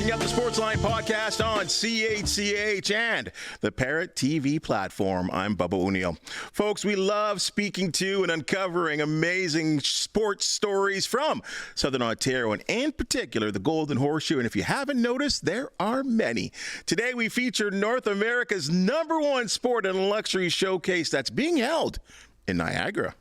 Picking up the Sportsline Podcast on CHCH and the Parrot TV platform. I'm Bubba O'Neill. Folks, we love speaking to and uncovering amazing sports stories from Southern Ontario, and in particular, the Golden Horseshoe. And if you haven't noticed, there are many. Today, we feature North America's #1 sport and luxury showcase that's being held in Niagara.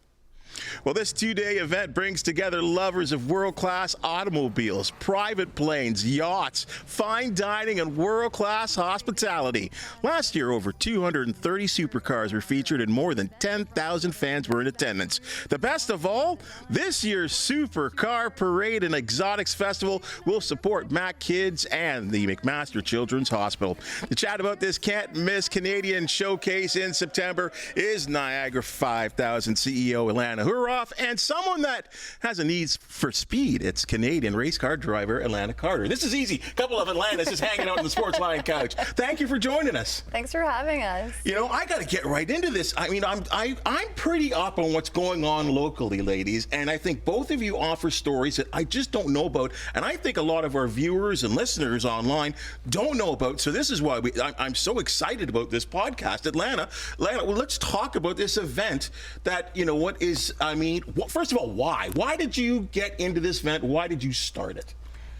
Well, this two-day event brings together lovers of world-class automobiles, private planes, yachts, fine dining, and world-class hospitality. Last year, over 230 supercars were featured and more than 10,000 fans were in attendance. The best of all, this year's Supercar Parade and Exotics Festival will support Mac Kids and the McMaster Children's Hospital. To chat about this can't-miss Canadian showcase in September is Niagara 5000 CEO Alana Hurov, and someone that has a need for speed. It's Canadian race car driver Alana Carter. This is easy. A couple of Atlantas just hanging out on the Sportsline couch. Thank you for joining us. Thanks for having us. You know, I got to get right into this. I mean, I'm pretty up on what's going on locally, ladies, and I think both of you offer stories that I just don't know about, and I think a lot of our viewers and listeners online don't know about. So this is why I'm so excited about this podcast. Alana, well, let's talk about this event that, you know, what is, first of all, why? Why did you get into this event? Why did you start it?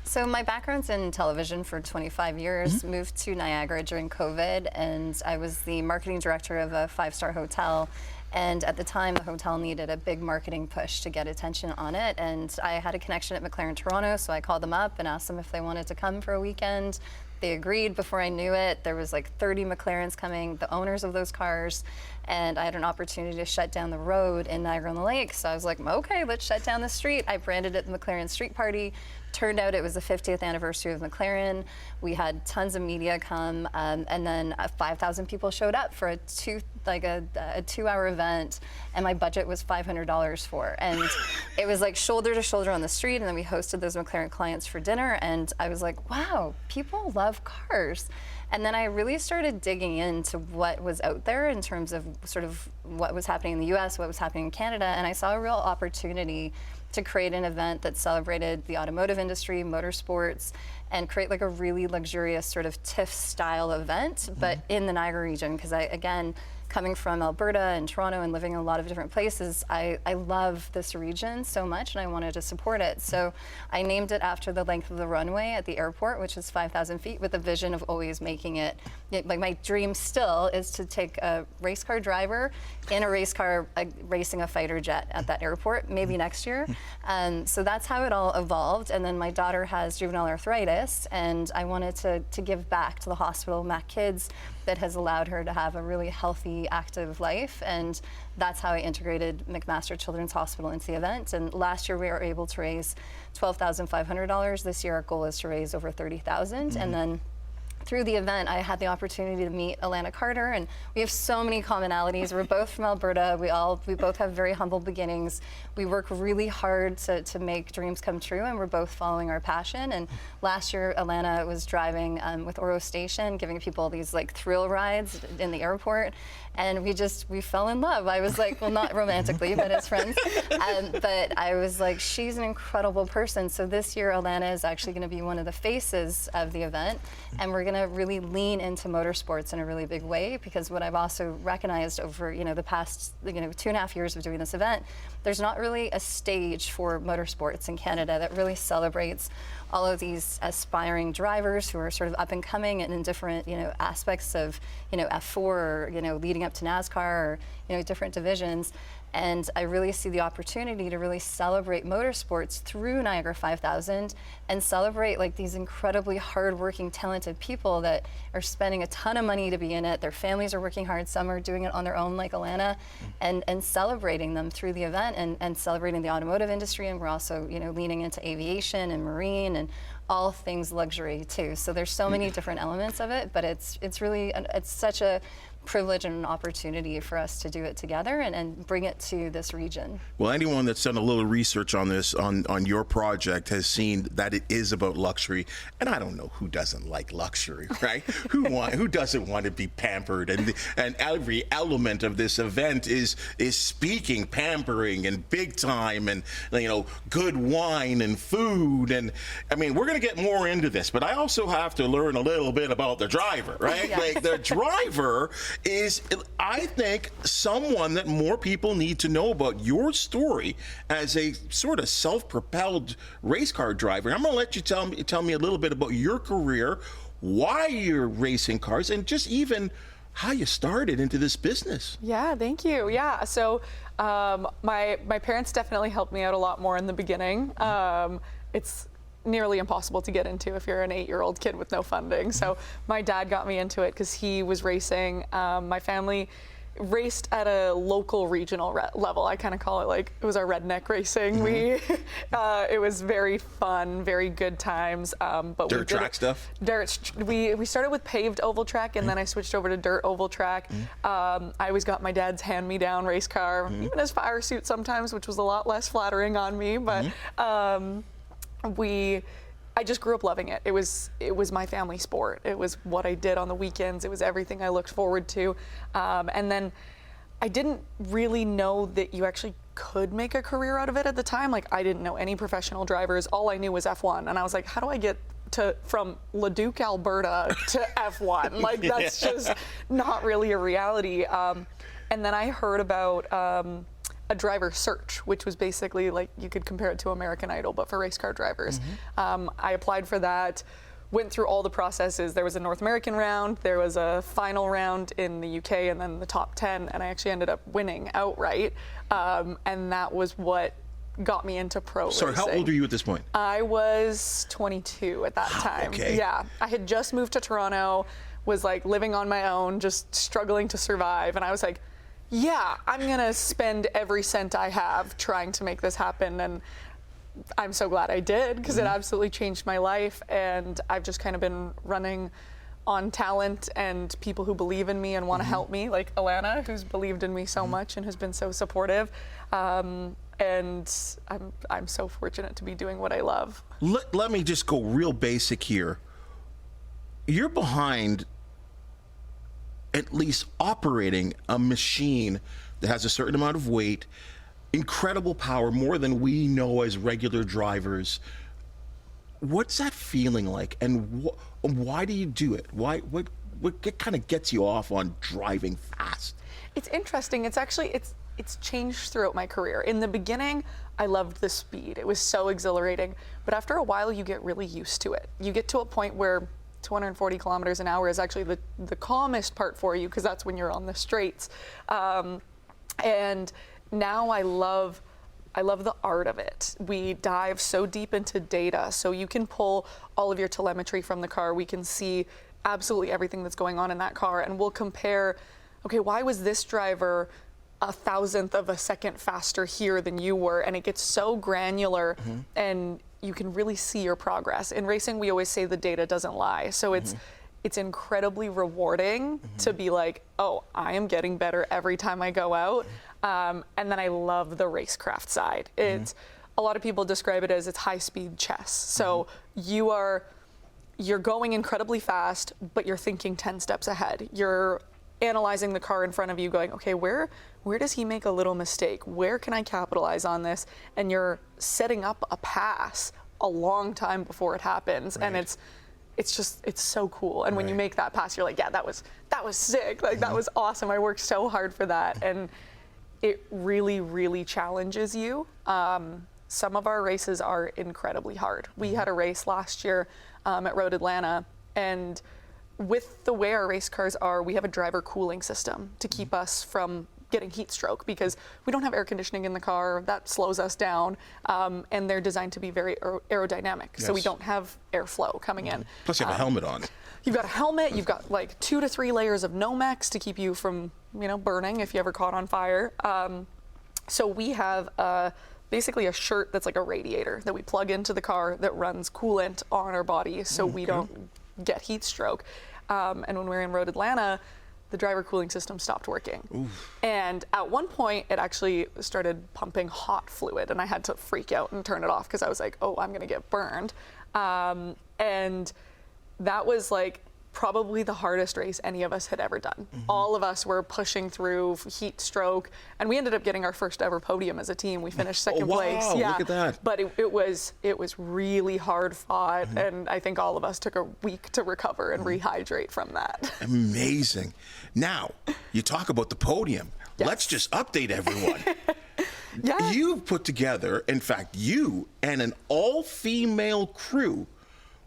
So my background's in television for 25 years, moved to Niagara during COVID, and I was the marketing director of a 5-star hotel. And at the time, the hotel needed a big marketing push to get attention on it. And I had a connection at McLaren Toronto, so I called them up and asked them if they wanted to come for a weekend. They agreed. Before I knew it, there was like 30 McLarens coming, the owners of those cars, and I had an opportunity to shut down the road in Niagara-on-the-Lake. So I was like, okay, let's shut down the street. I branded it the McLaren Street Party. Turned out it was the 50th anniversary of McLaren. We had tons of media come, and then 5,000 people showed up for a 2-hour event, and my budget was $500 for. And it was like shoulder to shoulder on the street, and then we hosted those McLaren clients for dinner, and I was like, wow, people love cars. And then I really started digging into what was out there in terms of sort of what was happening in the US, what was happening in Canada, and I saw a real opportunity to create an event that celebrated the automotive industry, motorsports, and create like a really luxurious sort of TIFF style event, but in the Niagara region, because again, coming from Alberta and Toronto and living in a lot of different places, I love this region so much and I wanted to support it. So I named it after the length of the runway at the airport, which is 5,000 feet, with a vision of always making it, like my dream still is to take a race car driver in a race car racing a fighter jet at that airport, maybe next year. So that's how it all evolved. And then my daughter has juvenile arthritis, and I wanted to give back to the hospital, Mac Kids, that has allowed her to have a really healthy, active life. And that's how I integrated McMaster Children's Hospital into the event. And last year we were able to raise $12,500. This year our goal is to raise over $30,000. And then through the event, I had the opportunity to meet Alana Carter, and we have so many commonalities. We're both from Alberta. We both have very humble beginnings. We work really hard to make dreams come true, and we're both following our passion. And last year, Alana was driving with Oro Station, giving people these like thrill rides in the airport, and we fell in love. I was like, well, not romantically, but as friends. But I was like, she's an incredible person. So this year, Alana is actually going to be one of the faces of the event, and we're going to really lean into motorsports in a really big way, because what I've also recognized over the past 2.5 years of doing this event, there's not really a stage for motorsports in Canada that really celebrates all of these aspiring drivers who are sort of up and coming and in different aspects of F4 or leading up to NASCAR or different divisions. And I really see the opportunity to really celebrate motorsports through Niagara 5000 and celebrate like these incredibly hardworking, talented people that are spending a ton of money to be in it. Their families are working hard. Some are doing it on their own, like Alana, and celebrating them through the event and celebrating the automotive industry. And we're also, leaning into aviation and marine and all things luxury too. So there's so many different elements of it, but it's really, it's such a privilege and an opportunity for us to do it together and bring it to this region. Well, anyone that's done a little research on this, on your project, has seen that it is about luxury. And I don't know who doesn't like luxury, right? Who doesn't want to be pampered? And every element of this event is speaking pampering and big time and, you know, good wine and food. And I mean, we're going to get more into this, but I also have to learn a little bit about the driver, right? Yeah. Like, the driver is, I think, someone that more people need to know about. Your story as a sort of self-propelled race car driver. I'm going to let you tell me a little bit about your career, why you're racing cars, and just even how you started into this business. Yeah, thank you. Yeah, so my parents definitely helped me out a lot more in the beginning. It's nearly impossible to get into if you're an 8-year-old kid with no funding. So my dad got me into it because he was racing. My family raced at a local regional level. I kind of call it like it was our redneck racing. It was very fun, very good times. But dirt track stuff? We started with paved oval track, and then I switched over to dirt oval track. I always got my dad's hand-me-down race car, even his fire suit sometimes, which was a lot less flattering on me. But I just grew up loving it. It was my family sport. It was what I did on the weekends. It was everything I looked forward to. And then I didn't really know that you actually could make a career out of it at the time. Like, I didn't know any professional drivers. All I knew was F1. And I was like, how do I get from Leduc, Alberta to F1? Like, that's just not really a reality. And then I heard about a driver search, which was basically like, you could compare it to American Idol, but for race car drivers. I applied for that, went through all the processes. There was a North American round, there was a final round in the UK, and then the top 10, and I actually ended up winning outright. And that was what got me into pro racing. Sorry, how old are you at this point? I was 22 at that time. Okay. Yeah, I had just moved to Toronto, was like living on my own, just struggling to survive, and I was like, yeah, I'm gonna spend every cent I have trying to make this happen, and I'm so glad I did, because it absolutely changed my life. And I've just kind of been running on talent and people who believe in me and want to help me, like Alana, who's believed in me so much and has been so supportive. And I'm so fortunate to be doing what I love. Let me just go real basic here. You're behind at least operating a machine that has a certain amount of weight, incredible power, more than we know as regular drivers. What's that feeling like, and why do you do it? What kind of gets you off on driving fast? It's interesting. It's actually, it's changed throughout my career. In the beginning, I loved the speed. It was so exhilarating. But after a while, you get really used to it. You get to a point where 240 kilometers an hour is actually the calmest part for you, because that's when you're on the straights. And now I love the art of it. We dive so deep into data, so you can pull all of your telemetry from the car. We can see absolutely everything that's going on in that car, and we'll compare, okay, why was this driver 1/1000th of a second faster here than you were? And it gets so granular, and you can really see your progress. In racing, we always say the data doesn't lie. So it's incredibly rewarding to be like, oh, I am getting better every time I go out. And then I love the racecraft side. It's a lot of people describe it as it's high-speed chess. So you're going incredibly fast, but you're thinking 10 steps ahead. You're analyzing the car in front of you, going, okay, where does he make a little mistake? Where can I capitalize on this? And you're setting up a pass a long time before it happens. Right. And it's so cool. And when you make that pass, you're like, yeah, that was sick. Like, that was awesome. I worked so hard for that. And it really, really challenges you. Some of our races are incredibly hard. We had a race last year at Road Atlanta, and with the way our race cars are, we have a driver cooling system to keep us from getting heat stroke, because we don't have air conditioning in the car. That slows us down, and they're designed to be very aerodynamic, so we don't have airflow coming in. Plus you have a helmet on. You've got a helmet, you've got like 2 to 3 layers of Nomex to keep you from, burning if you ever caught on fire. So we have basically a shirt that's like a radiator that we plug into the car that runs coolant on our body, so we don't get heat stroke. And when we were in Road Atlanta, the driver cooling system stopped working. Oof. And at one point, it actually started pumping hot fluid, and I had to freak out and turn it off because I was like, oh, I'm going to get burned. And that was like probably the hardest race any of us had ever done. All of us were pushing through, heat stroke, and we ended up getting our first ever podium as a team. We finished second place. Yeah, look at that. But it was really hard fought, and I think all of us took a week to recover and rehydrate from that. Amazing. Now, you talk about the podium. Yes. Let's just update everyone. Yeah. You've put together, in fact, you and an all-female crew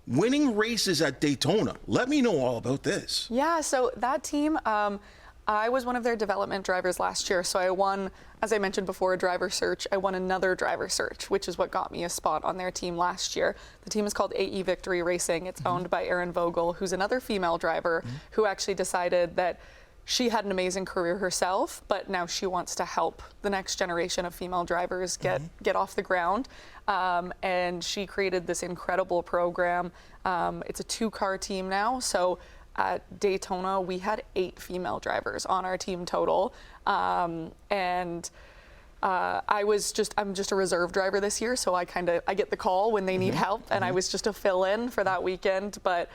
winning races at Daytona. Let me know all about this. Yeah, so that team, I was one of their development drivers last year. So I won, as I mentioned before, a driver search. I won another driver search, which is what got me a spot on their team last year. The team is called AE Victory Racing. It's owned by Erin Vogel, who's another female driver who actually decided that she had an amazing career herself, but now she wants to help the next generation of female drivers get off the ground. And she created this incredible program. It's a 2-car team now. So at Daytona, we had 8 female drivers on our team total. I'm just a reserve driver this year, so I get the call when they need help, and I was just a fill-in for that weekend, but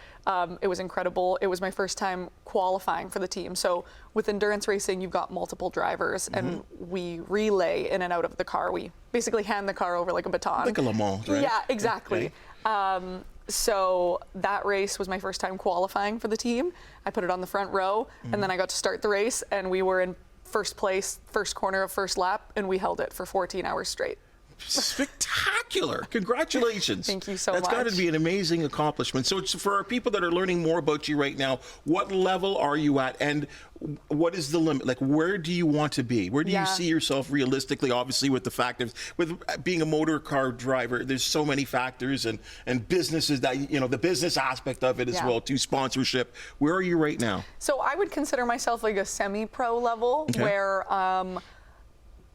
it was incredible. It was my first time qualifying for the team. So with endurance racing, you've got multiple drivers, and we relay in and out of the car. We basically hand the car over like a baton. Like a Le Mans, right? Yeah, exactly. Okay. So that race was my first time qualifying for the team. I put it on the front row, and then I got to start the race, and we were in first place, first corner of first lap, and we held it for 14 hours straight. Spectacular. Congratulations. Thank you so much. That's got to be an amazing accomplishment. So it's for our people that are learning more about you right now, what level are you at, and what is the limit? Like, where do you want to be? Where do you see yourself realistically? Obviously, with the fact of with being a motor car driver, there's so many factors and businesses that, you know, the business aspect of it as well, to sponsorship. Where are you right now? So I would consider myself like a semi-pro level, where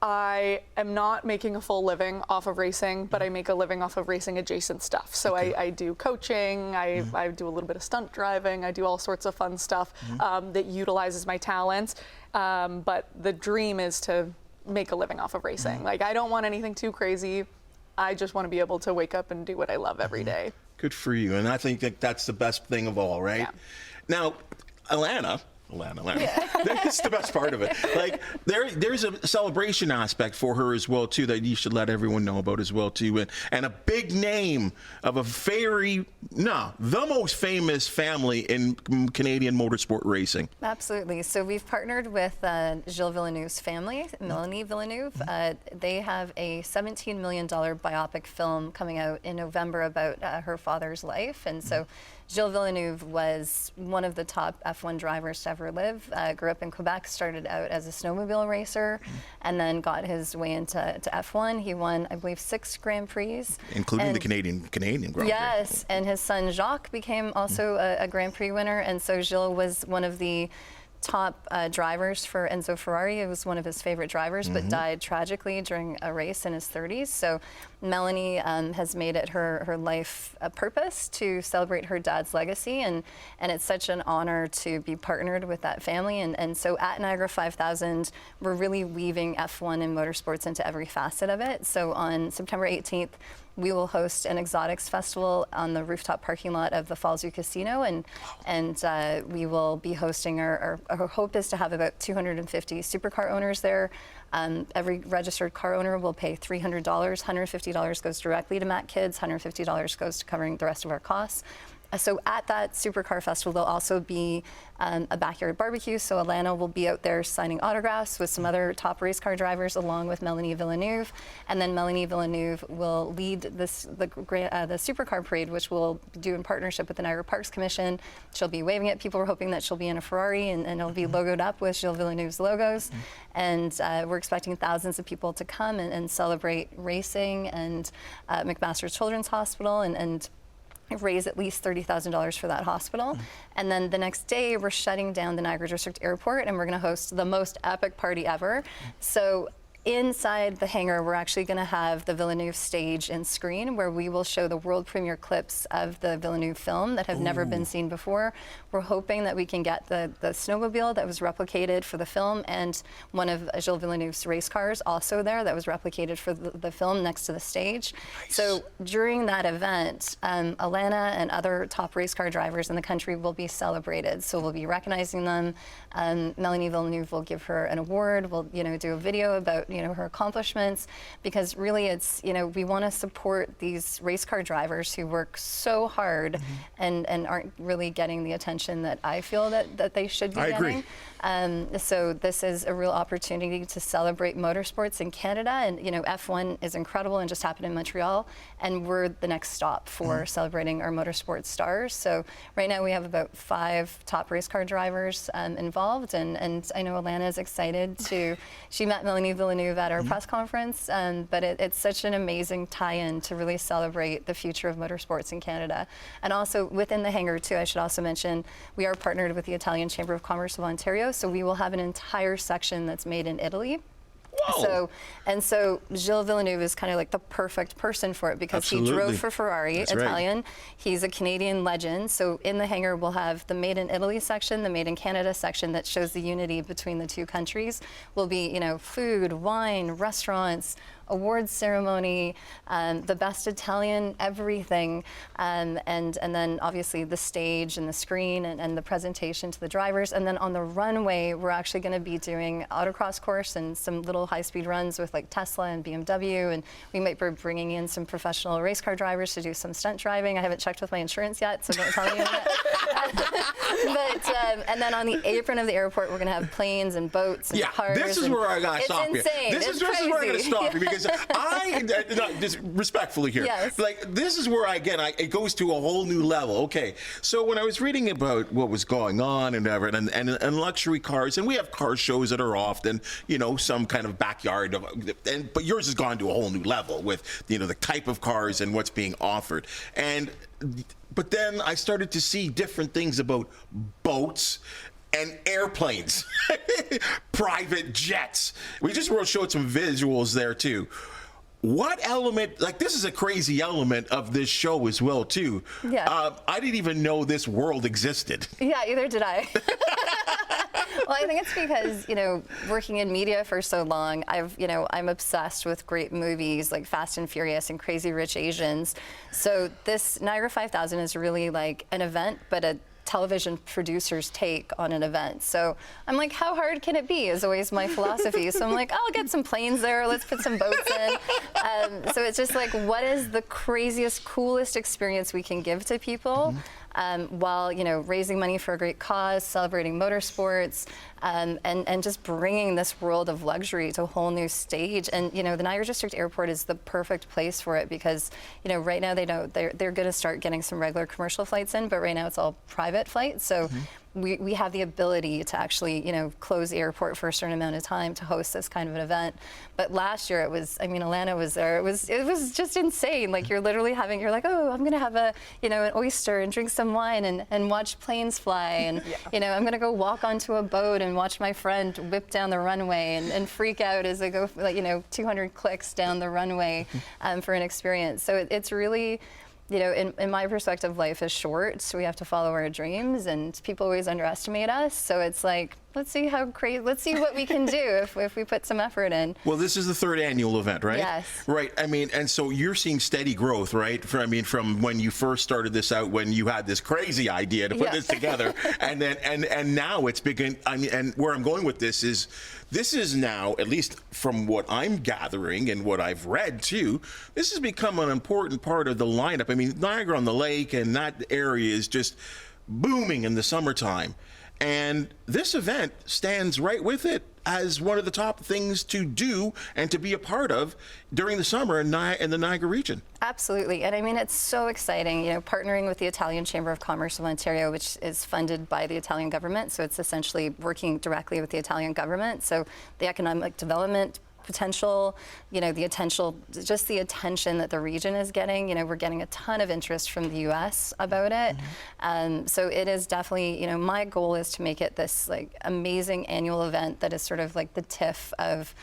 I am not making a full living off of racing, but I make a living off of racing adjacent stuff. So I do coaching, I do a little bit of stunt driving, I do all sorts of fun stuff that utilizes my talents. But the dream is to make a living off of racing. Like, I don't want anything too crazy. I just want to be able to wake up and do what I love every day. Good for you. And I think that that's the best thing of all, right? Yeah. Now, Alana. That's the best part of it. Like, there's a celebration aspect for her as well too that you should let everyone know about as well too, and a big name of the most famous family in Canadian motorsport racing. Absolutely. So we've partnered with Gilles Villeneuve's family, Melanie Villeneuve. They have a $17 million biopic film coming out in November about her father's life, and so Gilles Villeneuve was one of the top F1 drivers to ever live. Grew up in Quebec, started out as a snowmobile racer, and then got his way into F1. He won, I believe, 6 Grand Prix. Including the Canadian Grand Prix. Yes, and his son Jacques became also a Grand Prix winner, and so Gilles was one of the top drivers for Enzo Ferrari. It was one of his favorite drivers, but died tragically during a race in his 30s. So Melanie has made it her life a purpose to celebrate her dad's legacy, and it's such an honor to be partnered with that family. And so at Niagara 5000, we're really weaving F1 and motorsports into every facet of it. So on September 18th, we will host an exotics festival on the rooftop parking lot of the Fallsview Casino, and we will be hosting our hope is to have about 250 supercar owners there. Every registered car owner will pay $300. $150 goes directly to Matt Kids. $150 goes to covering the rest of our costs. So at that Supercar Festival, there'll also be a backyard barbecue. So Alana will be out there signing autographs with some other top race car drivers, along with Melanie Villeneuve. And then Melanie Villeneuve will lead the Supercar Parade, which we'll do in partnership with the Niagara Parks Commission. She'll be waving at people. We're hoping that she'll be in a Ferrari, and it'll be logoed up with Gilles Villeneuve's logos. And we're expecting thousands of people to come and celebrate racing and McMaster Children's Hospital and raise at least $30,000 for that hospital. And then the next day, we're shutting down the Niagara District Airport, and we're going to host the most epic party ever. So inside the hangar, we're actually going to have the Villeneuve stage and screen where we will show the world premiere clips of the Villeneuve film that have never been seen before. We're hoping that we can get the snowmobile that was replicated for the film and one of Gilles Villeneuve's race cars also there that was replicated for the film next to the stage. Nice. So during that event, Alana and other top race car drivers in the country will be celebrated. So we'll be recognizing them. Melanie Villeneuve will give her an award. We'll, do a video about, her accomplishments, because really it's, we want to support these race car drivers who work so hard and aren't really getting the attention that I feel that they should be getting. So this is a real opportunity to celebrate motorsports in Canada, and F1 is incredible and just happened in Montreal, and we're the next stop for celebrating our motorsports stars. So right now we have about 5 top race car drivers involved, and I know Alana is excited to. She met Melanie Villeneuve at our press conference, but it's such an amazing tie-in to really celebrate the future of motorsports in Canada. And also within the hangar too, I should also mention we are partnered with the Italian Chamber of Commerce of Ontario. So we will have an entire section that's made in Italy. Whoa. So Gilles Villeneuve is kind of like the perfect person for it, because Absolutely. he drove for Ferrari, That's Italian. Right. He's a Canadian legend. So in the hangar, we'll have the Made in Italy section, the Made in Canada section that shows the unity between the two countries. Will be, food, wine, restaurants, awards ceremony, the best Italian everything, and then obviously the stage and the screen and the presentation to the drivers. And then on the runway, we're actually going to be doing autocross course and some little high-speed runs with like Tesla and BMW, and we might be bringing in some professional race car drivers to do some stunt driving. I haven't checked with my insurance yet, so don't tell me yet. And then on the apron of the airport, we're going to have planes and boats and cars. This is where I got to stop you. It's insane. This is where I got to stop you, because just respectfully here, yes. like this is where it goes to a whole new level. Okay, so when I was reading about what was going on and whatever, and luxury cars, and we have car shows that are often, some kind of backyard, but yours has gone to a whole new level with, the type of cars and what's being offered. But then I started to see different things about boats and airplanes, private jets. We just showed some visuals there too. What element, like this is a crazy element of this show as well too. Yeah. I didn't even know this world existed. Yeah, either did I. Well, I think it's because, working in media for so long, I'm obsessed with great movies like Fast and Furious and Crazy Rich Asians. So this Niagara 5000 is really like an event, but a television producer's take on an event. So I'm like, how hard can it be is always my philosophy. So I'm like, I'll get some planes there, let's put some boats in. So it's just like, what is the craziest, coolest experience we can give to people? While raising money for a great cause, celebrating motorsports, and just bringing this world of luxury to a whole new stage. And the Niagara District Airport is the perfect place for it, because right now they're going to start getting some regular commercial flights in, but right now it's all private flights. So we have the ability to actually close the airport for a certain amount of time to host this kind of an event. But last year Alana was there. It was just insane. Like you're like, oh, I'm gonna have an oyster and drink some wine and watch planes fly, and I'm gonna go walk onto a boat and watch my friend whip down the runway and freak out as I go 200 clicks down the runway for an experience. So it's really, in my perspective, life is short, so we have to follow our dreams, and people always underestimate us. So it's like, let's see what we can do if we put some effort in. Well, this is the 3rd annual event, right? Yes. Right. And so you're seeing steady growth, right? From when you first started this out, when you had this crazy idea to put this together, and then and now it's begun. And where I'm going with this is now, at least from what I'm gathering and what I've read too, this has become an important part of the lineup. I mean, Niagara on the Lake and that area is just booming in the summertime. And this event stands right with it as one of the top things to do and to be a part of during the summer in the Niagara region. Absolutely. And it's so exciting, partnering with the Italian Chamber of Commerce of Ontario, which is funded by the Italian government. So it's essentially working directly with the Italian government. So the economic development potential, the just the attention that the region is getting. We're getting a ton of interest from the U.S. about it. So it is definitely, my goal is to make it this like amazing annual event that is sort of like the TIFF of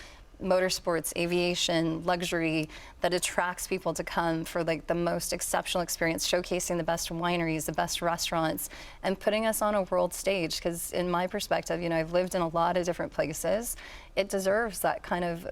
motorsports, aviation, luxury that attracts people to come for like the most exceptional experience, showcasing the best wineries, the best restaurants, and putting us on a world stage. Because in my perspective, you know, I've lived in a lot of different places. It deserves that kind of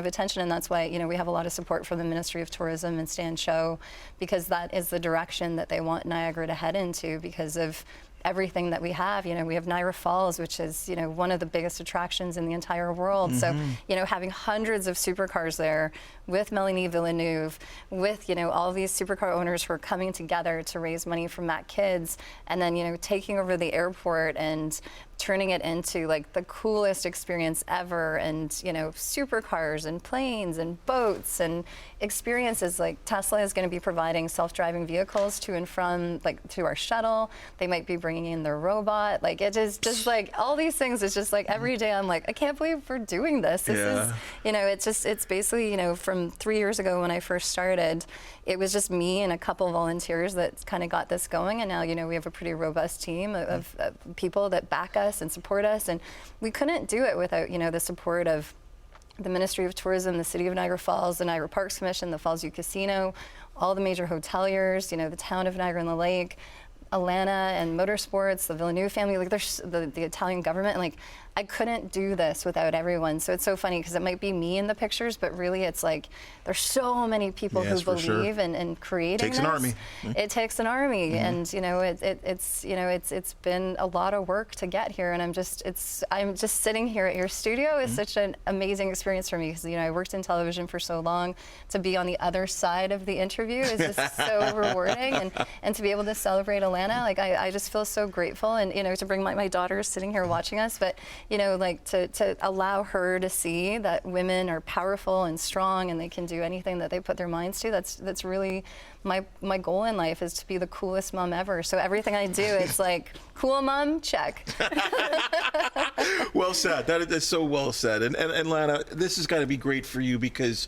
attention, and that's why, you know, we have a lot of support from the Ministry of Tourism and Stan Cho, because that is the direction that they want Niagara to head into because of everything that we have. You know, we have Niagara Falls, which is, you know, one of the biggest attractions in the entire world. So, you know, having hundreds of supercars there with Melanie Villeneuve, with, you know, all these supercar owners who are coming together to raise money for Mac Kids, and then, you know, taking over the airport and turning it into like the coolest experience ever, and, you know, supercars and planes and boats and experiences. Like Tesla is going to be providing self-driving vehicles to and from, like, to our shuttle. They might be bringing in their robot. Like, it is just like all these things. It's just like every day I'm like, I can't believe we're doing this. This is, you know, it's basically, you know, from 3 years ago when I first started, it was just me and a couple volunteers that kind of got this going, and now, you know, we have a pretty robust team of people that back us and support us, and we couldn't do it without, you know, the support of the Ministry of Tourism, the City of Niagara Falls, the Niagara Parks Commission, the Fallsview Casino, all the major hoteliers, you know, the town of Niagara-on-the-Lake, Alana and Motorsports, the Villeneuve family, like there's the Italian government, like I couldn't do this without everyone. So it's so funny because it might be me in the pictures, but really it's like there's so many people who believe in creating Takes this. an army. It takes an army, and you know it's been a lot of work to get here, and I'm just sitting here at your studio is such an amazing experience for me because, you know, I worked in television for so long. To be on the other side of the interview is just so rewarding, and to be able to celebrate Alana, like I just feel so grateful, and, you know, to bring my daughter sitting here watching us, but, you know, like to allow her to see that women are powerful and strong and they can do anything that they put their minds to. That's really my goal in life, is to be the coolest mom ever. So everything I do, it's like, cool mom, check. Well said. That is so well said. And Lana, this has got to be great for you because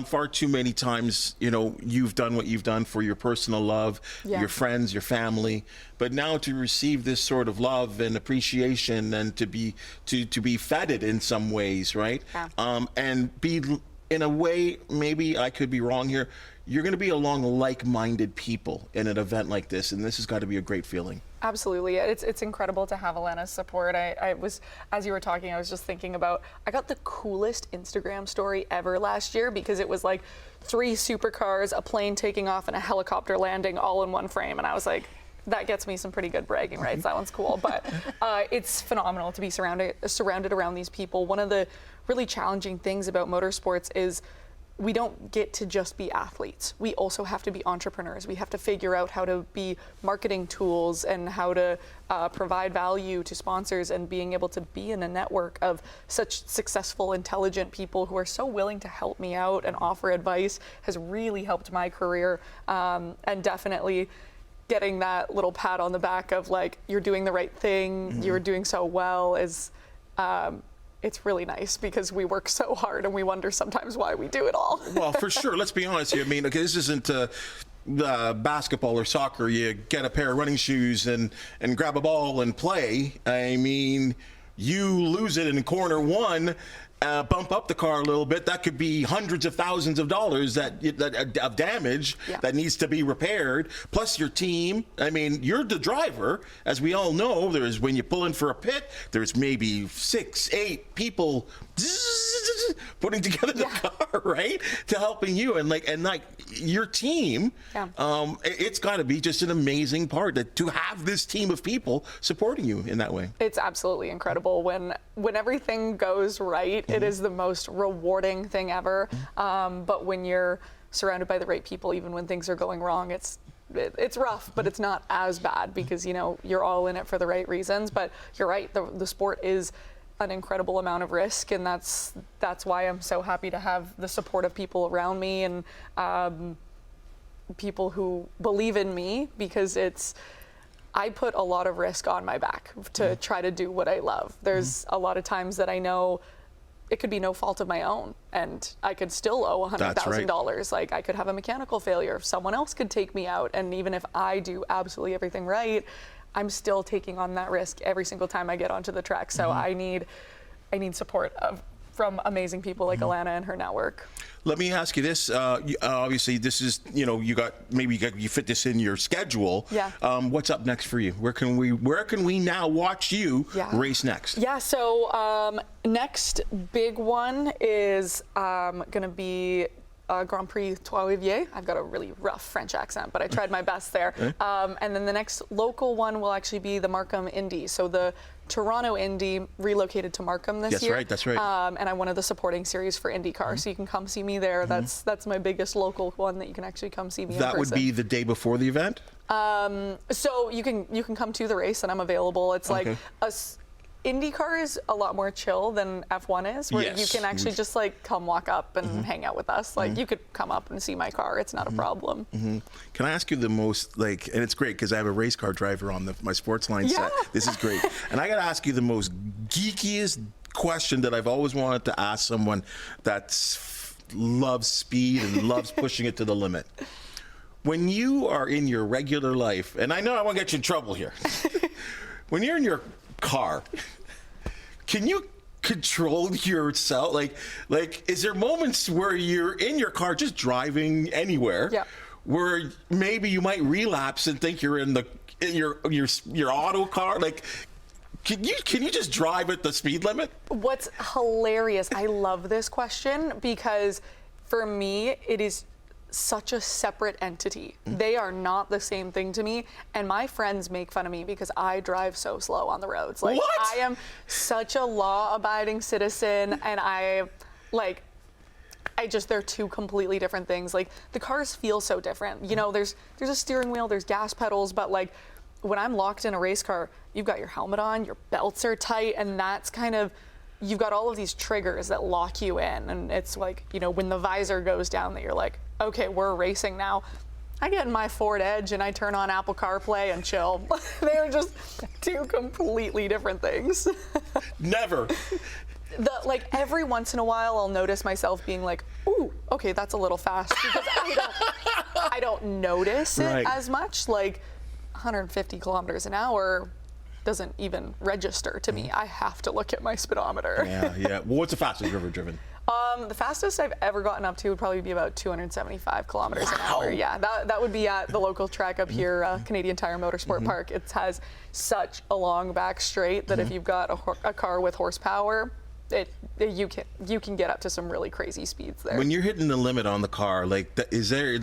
far too many times, you know, you've done what you've done for your personal love, your friends, your family, but now to receive this sort of love and appreciation and to be feted in some ways, right? Yeah. And be, in a way, maybe I could be wrong here, you're going to be along like-minded people in an event like this, and this has got to be a great feeling. Absolutely. It's incredible to have Alana's support. I was, as you were talking, I was just thinking about, I got the coolest Instagram story ever last year because it was like 3 supercars, a plane taking off, and a helicopter landing all in one frame. And I was like, that gets me some pretty good bragging rights. That one's cool. But it's phenomenal to be surrounded around these people. One of the really challenging things about motorsports is we don't get to just be athletes. We also have to be entrepreneurs. We have to figure out how to be marketing tools and how to provide value to sponsors, and being able to be in a network of such successful, intelligent people who are so willing to help me out and offer advice has really helped my career, and definitely getting that little pat on the back of like, you're doing the right thing, you're doing so well is, it's really nice because we work so hard and we wonder sometimes why we do it all. Well, for sure. Let's be honest here. I mean, okay, this isn't basketball or soccer. You get a pair of running shoes and grab a ball and play. I mean, you lose it in corner one, bump up the car a little bit, that could be hundreds of thousands of dollars of damage that needs to be repaired, plus your team. I mean, you're the driver. As we all know, there's, when you pull in for a pit, there's maybe 6, 8 people putting together the car, right, to helping you, and like your team. It's got to be just an amazing part to have this team of people supporting you in that way. It's absolutely incredible when everything goes right. It is the most rewarding thing ever. But when you're surrounded by the right people, even when things are going wrong, it's rough, but it's not as bad because, you know, you're all in it for the right reasons. But you're right, the sport is an incredible amount of risk, and that's why I'm so happy to have the support of people around me and people who believe in me, because I put a lot of risk on my back to try to do what I love. There's a lot of times that I know it could be no fault of my own, and I could still owe $100,000. Like, I could have a mechanical failure. Someone else could take me out, and even if I do absolutely everything right, I'm still taking on that risk every single time I get onto the track. So I need support from amazing people like Alana and her network. Let me ask you this. Obviously, this is, you fit this in your schedule. Yeah. What's up next for you? Where can we now watch you race next? Yeah, so next big one is going to be Grand Prix Trois-Rivières. I've got a really rough French accent, but I tried my best there. And then the next local one will actually be the Markham Indy. So the Toronto Indy relocated to Markham this year. That's right. And I'm one of the supporting series for IndyCar, so you can come see me there. That's my biggest local one that you can actually come see me in person. That would be the day before the event? So you can come to the race, and I'm available. It's like IndyCar is a lot more chill than F1 is, where you can actually just like come walk up and hang out with us. Like you could come up and see my car. It's not a problem. Can I ask you the most, and it's great because I have a race car driver on my Sportsline set. This is great. And I got to ask you the most geekiest question that I've always wanted to ask someone that loves speed and loves pushing it to the limit. When you are in your regular life, and I know I won't get you in trouble here, when you're in your car, can you control yourself? Like, is there moments where you're in your car just driving anywhere, where maybe you might relapse and think you're in your auto car? Like, can you just drive at the speed limit? What's hilarious, I love this question because for me, it is such a separate entity. They are not the same thing to me, and my friends make fun of me because I drive so slow on the roads. Like, what? I am such a law-abiding citizen, and they're two completely different things. Like, the cars feel so different. You know, there's a steering wheel, there's gas pedals, but like when I'm locked in a race car, you've got your helmet on, your belts are tight, and that's kind of, you've got all of these triggers that lock you in, and it's like, you know, when the visor goes down that you're like, okay, we're racing now. I get in my Ford Edge and I turn on Apple CarPlay and chill. They're just two completely different things. Never. Every once in a while, I'll notice myself being like, ooh, okay, that's a little fast, because I don't notice it as much. Like 150 kilometers an hour doesn't even register to me. I have to look at my speedometer. Yeah. Well, what's the fastest you've ever driven? The fastest I've ever gotten up to would probably be about 275 kilometers an hour. Yeah, that would be at the local track up here, Canadian Tire Motorsport Park. It has such a long back straight that if you've got a car with horsepower, you can get up to some really crazy speeds there. When you're hitting the limit on the car, is there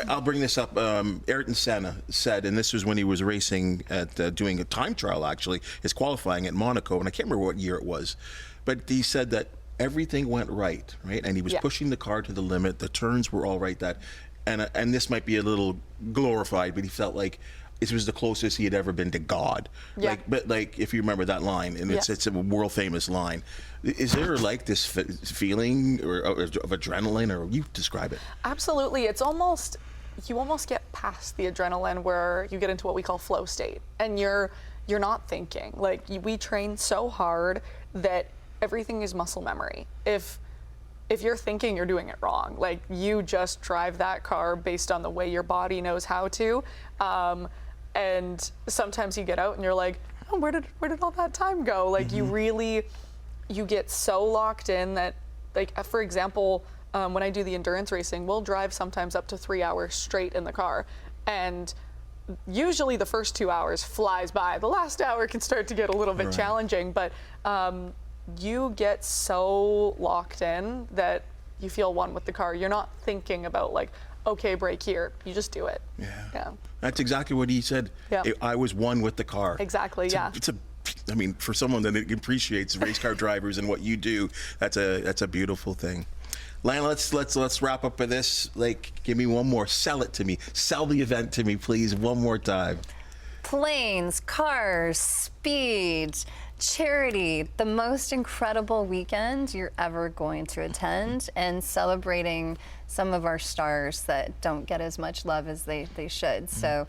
I'll bring this up. Ayrton Senna said, and this was when he was racing at doing a time trial, actually, his qualifying at Monaco, and I can't remember what year it was, but he said that everything went right, and he was pushing the car to the limit. The turns were all right. And this might be a little glorified, but he felt like this was the closest he had ever been to God. Yeah. But if you remember that line, and it's a world famous line. Is there this feeling of adrenaline, or you describe it? Absolutely. It's almost, you almost get past the adrenaline where you get into what we call flow state, and you're not thinking. Like, we train so hard that everything is muscle memory. If you're thinking, you're doing it wrong. Like, you just drive that car based on the way your body knows how to. And sometimes you get out and you're like, oh, where did all that time go? Like, you get so locked in that, like, for example, when I do the endurance racing, we'll drive sometimes up to 3 hours straight in the car. And usually the first 2 hours flies by. The last hour can start to get a little bit challenging, but you get so locked in that you feel one with the car. You're not thinking about, like, okay, brake here. You just do it. Yeah. That's exactly what he said. Yeah. I was one with the car. Exactly. I mean, for someone that appreciates race car drivers and what you do, that's a beautiful thing. Lana, let's wrap up with this. Give me one more. Sell it to me. Sell the event to me, please, one more time. Planes, cars, speed, charity, the most incredible weekend you're ever going to attend, and celebrating some of our stars that don't get as much love as they should. So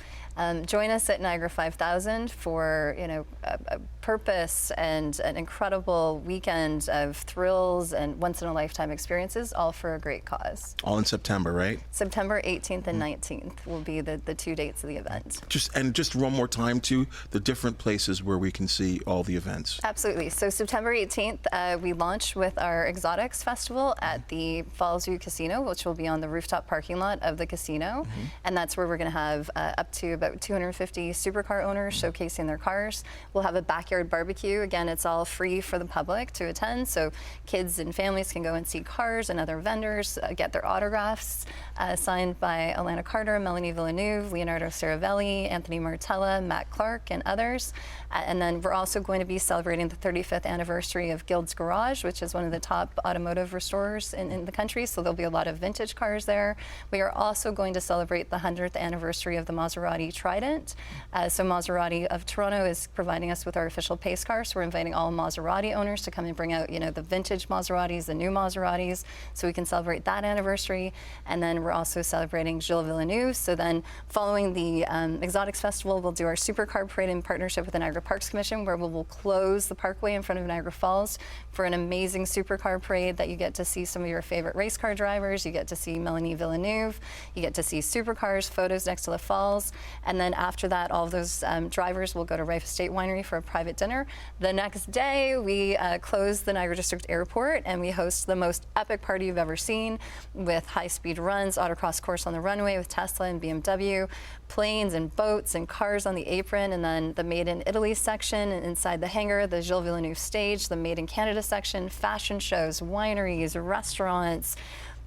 Join us at Niagara 5000 for a purpose and an incredible weekend of thrills and once-in-a-lifetime experiences, all for a great cause. All in September, right? September 18th and 19th will be the 2 dates of the event. Just one more time to the different places where we can see all the events. Absolutely. So September 18th, we launch with our Exotics Festival at the Falls View Casino, which will be on the rooftop parking lot of the casino. And that's where we're going to have up to about 250 supercar owners showcasing their cars. We'll have a backyard barbecue. Again, it's all free for the public to attend, so kids and families can go and see cars and other vendors, get their autographs signed by Alana Hurov, Melanie Villeneuve, Leonardo Saravelli, Anthony Martella, Matt Clark, and others. And then we're also going to be celebrating the 35th anniversary of Guild's Garage, which is one of the top automotive restorers in the country, so there'll be a lot of vintage cars there. We are also going to celebrate the 100th anniversary of the Maserati Trident. So Maserati of Toronto is providing us with our official pace car, so we're inviting all Maserati owners to come and bring out, the vintage Maseratis, the new Maseratis, so we can celebrate that anniversary. And then we're also celebrating Gilles Villeneuve. So then following the Exotics Festival, we'll do our supercar parade in partnership with the Niagara Parks Commission, where we will close the parkway in front of Niagara Falls for an amazing supercar parade that you get to see some of your favorite race car drivers, you get to see Melanie Villeneuve, you get to see supercars, photos next to the falls, and then after that, all of those drivers will go to Rife Estate Winery for a private dinner. The next day, we close the Niagara District Airport and we host the most epic party you've ever seen with high-speed runs, autocross course on the runway with Tesla and BMW, planes and boats and cars on the apron, and then the Made in Italy section, and inside the hangar, the Gilles Villeneuve stage, the Made in Canada section, fashion shows, wineries, restaurants,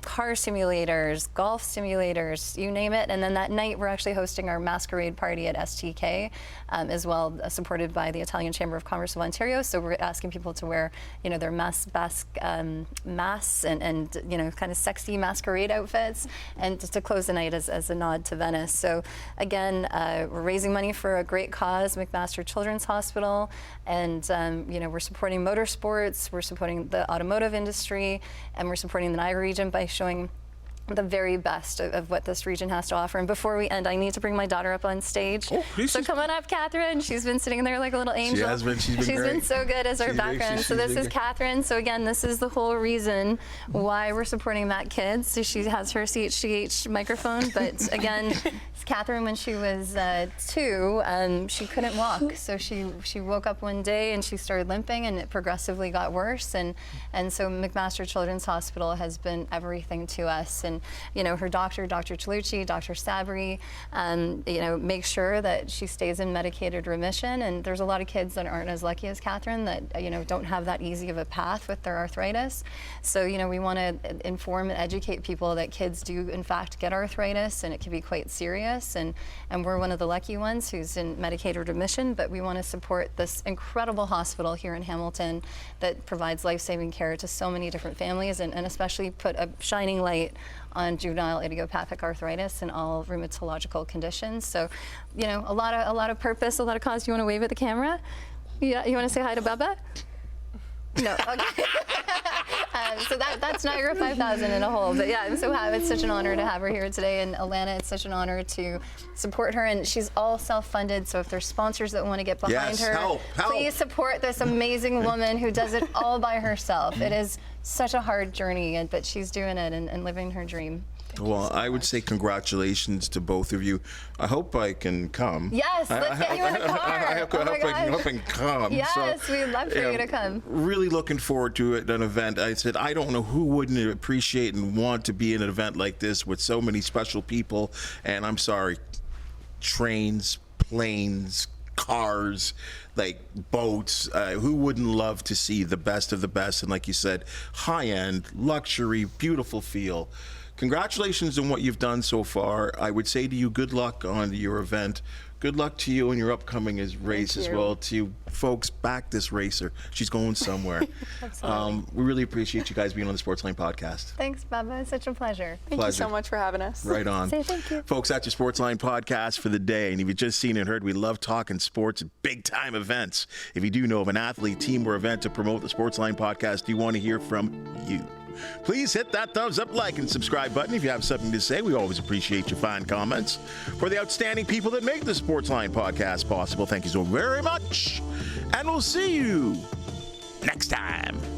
car simulators, golf simulators, you name it. And then that night, we're actually hosting our masquerade party at STK as well, supported by the Italian Chamber of Commerce of Ontario. So we're asking people to wear, their masks and kind of sexy masquerade outfits, and to close the night as a nod to Venice. So again, we're raising money for a great cause, McMaster Children's Hospital, and we're supporting motorsports, we're supporting the automotive industry, and we're supporting the Niagara region by showing the very best of what this region has to offer. And before we end, I need to bring my daughter up on stage. So come on up, Catherine. She's been sitting there like a little angel. She has been. She's been so good as our background. So this is Catherine. So again, this is the whole reason why we're supporting Matt Kids. So she has her CHGH microphone. But again, Catherine, when she was 2, she couldn't walk. So she woke up one day and she started limping, and it progressively got worse. And so McMaster Children's Hospital has been everything to us. And her doctor, Dr. Tolucci, Dr. Sabri, make sure that she stays in medicated remission. And there's a lot of kids that aren't as lucky as Catherine that, don't have that easy of a path with their arthritis. So, we want to inform and educate people that kids do, in fact, get arthritis, and it can be quite serious. And we're one of the lucky ones who's in medicated remission, but we want to support this incredible hospital here in Hamilton that provides life-saving care to so many different families, and especially put a shining light on juvenile idiopathic arthritis and all rheumatological conditions. So, a lot of purpose, a lot of cause. You want to wave at the camera? Yeah, you want to say hi to Bubba? No, okay. So that's Niagara 5000 in a whole. But yeah, I'm so happy. It's such an honor to have her here today. And Alana, it's such an honor to support her. And she's all self-funded. So if there's sponsors that want to get behind her, help. Please support this amazing woman who does it all by herself. It is such a hard journey, but she's doing it and living her dream. Well, I would say congratulations to both of you. I hope I can come. Yes, let's get you in the car. I hope I can come. Yes, we'd love for you to come. Really looking forward to an event. I said, I don't know who wouldn't appreciate and want to be in an event like this with so many special people. And I'm sorry, trains, planes, cars, like boats, who wouldn't love to see the best of the best? And like you said, high-end, luxury, beautiful feel. Congratulations on what you've done so far. I would say to you, good luck on your event. Good luck to you in your upcoming race as well. To you folks, back this racer. She's going somewhere. Absolutely. We really appreciate you guys being on the Sportsline Podcast. Thanks, Bubba. It's such a pleasure. Thank you so much for having us. Right on. Say thank you. Folks, that's your Sportsline Podcast for the day. And if you've just seen and heard, we love talking sports, big-time events. If you do know of an athlete, team, or event to promote the Sportsline Podcast, you want to hear from you. Please hit that thumbs up, like, and subscribe button if you have something to say. We always appreciate your fine comments. For the outstanding people that make the Sportsline Podcast possible, thank you so very much. And we'll see you next time.